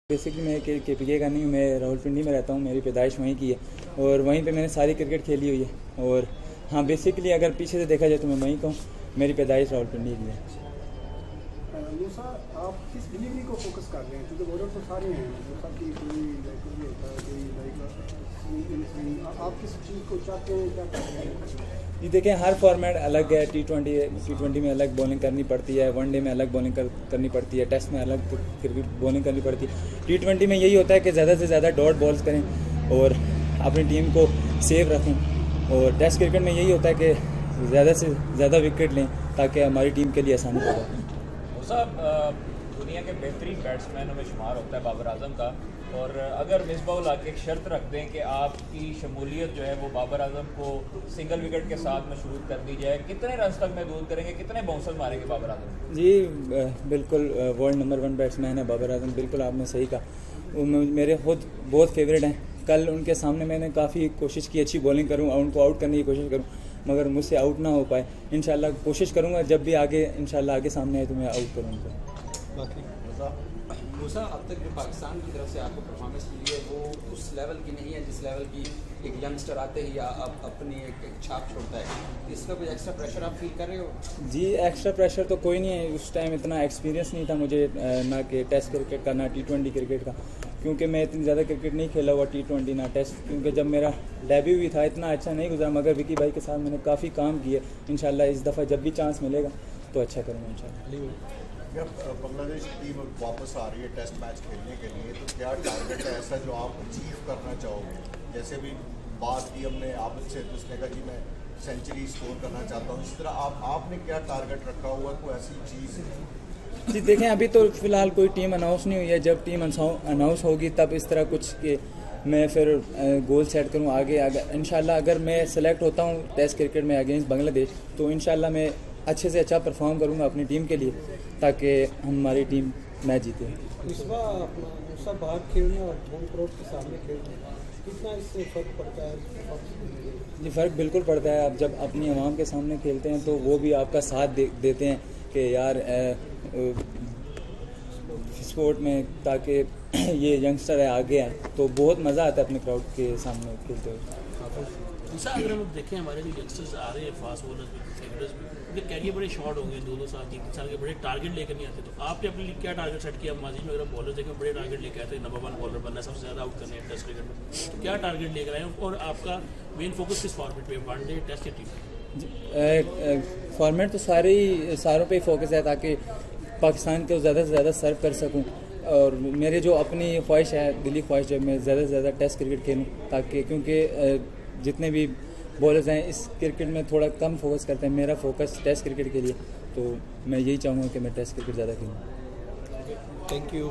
Basically मैं KPK का नहीं हूँ, मैं रावलपिंडी में रहता हूँ। मेरी पैदाइश वहीं की है और वहीं पे मैंने सारी क्रिकेट खेली हुई है। और हाँ, बेसिकली अगर पीछे से देखा जाए तो मैं वहीं का हूँ, मेरी पैदाइश रावलपिंडी की है। मूसा, आप किस डिलीवरी को फोकस कर रहे हैं? क्योंकि बॉलर तो सारे हैं, मूसा की कोई होता है, कोई आप किस चीज़ को चाहते हैं, क्या करते हैं? जी देखें, हर फॉर्मेट अलग है। T20 में अलग बॉलिंग करनी पड़ती है, वनडे में अलग बॉलिंग करनी पड़ती है, टेस्ट में अलग बॉलिंग करनी पड़ती है। T20 में यही होता है कि ज़्यादा से ज़्यादा डॉट बॉल्स करें और अपनी टीम को सेव रखें। और टेस्ट क्रिकेट में यही होता है कि ज़्यादा से ज़्यादा विकेट लें ताकि हमारी टीम के लिए आसानी हो जाए। साहब, दुनिया के बेहतरीन बैट्समैनों में शुमार होता है बाबर आजम का, और अगर मिसबाउल आके एक शर्त रख दें कि आपकी शमूलियत जो है वो बाबर आजम को सिंगल विकेट के साथ मशरूत कर दी जाए, कितने रन तक महदूद करेंगे, कितने बाउंसर मारेंगे बाबर आजम? जी बिल्कुल, वर्ल्ड नंबर 1 बैट्समैन है बाबर आजम। बिल्कुल आपने सही कहा, वो मेरे खुद बहुत फेवरेट हैं। कल उनके सामने मैंने काफ़ी कोशिश की अच्छी बॉलिंग करूँ और उनको आउट करने की कोशिश करूँ, मगर मुझसे आउट ना हो पाए। इंशाल्लाह कोशिश करूँगा, जब भी आगे इंशाल्लाह आगे सामने आए तो मैं आउट करूँगा। मूसा, अब तक जो पाकिस्तान की तरफ से आपको परफॉर्मेंस मिली है वो उस लेवल की नहीं है जिस लेवल की एक यंगस्टर आते ही अपनी एक छाप छोड़ता है। इसका कोई एक्स्ट्रा प्रेशर आप फील कर रहे हो? जी, एक्स्ट्रा प्रेशर तो कोई नहीं है। उस टाइम इतना एक्सपीरियंस नहीं था मुझे, ना कि टेस्ट क्रिकेट का ना T20 क्रिकेट का, क्योंकि मैं इतनी ज़्यादा क्रिकेट नहीं खेला हुआ T20 ना टेस्ट। क्योंकि जब मेरा डेब्यू भी था इतना अच्छा नहीं गुजरा, मगर विकी भाई के साथ मैंने काफ़ी काम किए। इंशाल्लाह इस दफ़ा जब भी चांस मिलेगा तो अच्छा करूँगा इंशाल्लाह। जब बांग्लादेश टीम वापस आ रही है टेस्ट मैच खेलने के लिए, तो क्या टारगेट है ऐसा जो आप अचीव करना चाहोगे? जैसे भी बात की हमने आपसे, तो उसने कहा कि मैं सेंचुरी स्कोर करना चाहता हूँ, इस तरह आपने क्या टारगेट रखा हुआ, कोई ऐसी चीज़? जी देखें, अभी तो फ़िलहाल कोई टीम अनाउंस नहीं हुई है। जब टीम अनाउंस होगी तब इस तरह कुछ कि मैं फिर गोल सेट करूँ आगे। इंशाल्लाह अगर मैं सेलेक्ट होता हूँ टेस्ट क्रिकेट में अगेंस्ट बांग्लादेश, तो इंशाल्लाह मैं अच्छे से अच्छा परफॉर्म करूँगा अपनी टीम के लिए, ताकि हमारी टीम मैच जीते। इस बार बाहर खेलना और होम ग्राउंड के सामने खेलना, कितना इससे फ़र्क पड़ता है? जी फ़र्क बिल्कुल पड़ता है। आप जब अपनी आवाम के सामने खेलते हैं तो वो भी आपका साथ देते हैं कि यार स्पोर्ट में, ताकि ये यंगस्टर है आगे आए, तो बहुत मज़ा आता है अपने क्राउड के सामने खेलते हुए। दूसरा अगर हम देखें, हमारे जो यंगस्टर्स आ रहे हैं, फास्ट बॉलर्स भी, फेवरेट्स भी, उनके कैरियर बड़े शॉर्ट होंगे, 2-2 साल 3-3 साल के, बड़े टारगेट लेकर नहीं आते। तो आपने अपने लिए क्या टारगेट सेट किया? माजी में अगर हम बॉलर देखें, बड़े टारगेट लेकर आते हैं, नंबर 1 बॉलर बनना, सबसे ज़्यादा आउट करने हैं टेस्ट क्रिकेट में। तो क्या टारगेट लेकर आए और आपका मेन फोकस किस फॉर्मेट पे, वनडे, टेस्ट या T20? फॉर्मेट तो सारों पे ही फोकस है, ताकि पाकिस्तान को ज़्यादा से ज़्यादा सर्व कर सकूं। और मेरे जो अपनी ख्वाहिश है, दिली ख्वाहिश है, मैं ज़्यादा से ज़्यादा टेस्ट क्रिकेट खेलूं, ताकि क्योंकि जितने भी बॉलर्स हैं इस क्रिकेट में थोड़ा कम फोकस करते हैं। मेरा फोकस टेस्ट क्रिकेट के लिए, तो मैं यही चाहूँगा कि मैं टेस्ट क्रिकेट ज़्यादा खेलूँ। Thank you.